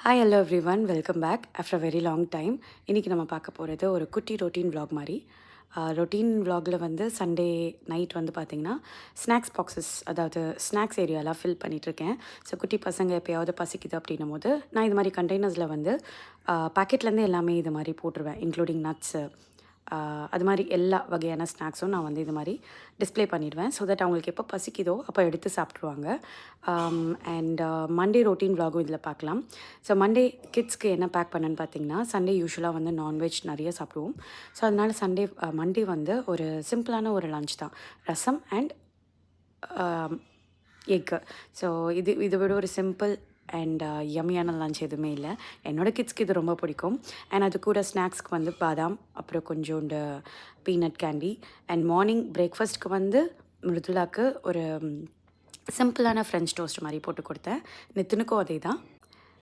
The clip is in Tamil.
Hi hello everyone welcome back after very long time. இன்றைக்கி நம்ம பார்க்க போகிறது ஒரு குட்டி ரொட்டீன் vlog மாதிரி. ரொட்டீன் vlogல வந்து சண்டே நைட் வந்து பார்த்திங்கன்னா ஸ்நாக்ஸ் பாக்ஸஸ், அதாவது ஸ்நாக்ஸ் ஏரியாலாம் ஃபில் பண்ணிகிட்ருக்கேன். ஸோ குட்டி பசங்க எப்போயாவது பசிக்குது அப்படின்னும் போது நான் இது மாதிரி கண்டெய்னர்ஸில் வந்து பேக்கெட்லேருந்து எல்லாமே இது மாதிரி போட்டுருவேன், இன்க்ளூடிங் நட்ஸு. அது மாதிரி எல்லா வகையான ஸ்நாக்ஸும் நான் வந்து இது மாதிரி டிஸ்ப்ளே பண்ணிடுவேன். ஸோ தட் அவங்களுக்கு எப்போ பசிக்குதோ அப்போ எடுத்து சாப்பிட்ருவாங்க. அண்ட் மண்டே ரொட்டீன் vlogகும் இதில் பார்க்கலாம். ஸோ மண்டே கிட்ஸ்க்கு என்ன பேக் பண்ணேன்னு பார்த்தீங்கன்னா, சண்டே யூஸ்வலாக வந்து நான்வெஜ் நிறைய சாப்பிடுவோம். ஸோ அதனால் மண்டே வந்து ஒரு சிம்பிளான ஒரு லஞ்ச் தான். ரசம் அண்ட் எக்கு. ஸோ இதை விட ஒரு சிம்பிள் அண்ட் யம்மியான லஞ்ச் எதுவுமே இல்லை. என்னோடய கிட்ஸ்க்கு இது ரொம்ப பிடிக்கும். அண்ட் அது கூட ஸ்நாக்ஸ்க்கு வந்து பாதாம், அப்புறம் கொஞ்சோண்டு பீனட் கேண்டி. அண்ட் மார்னிங் பிரேக்ஃபாஸ்ட்க்கு வந்து மிருதுலாக்கு ஒரு சிம்பிளான ஃப்ரெஞ்ச் டோஸ்ட் மாதிரி போட்டு கொடுத்தேன். நித்தினுக்கும் அதே தான்.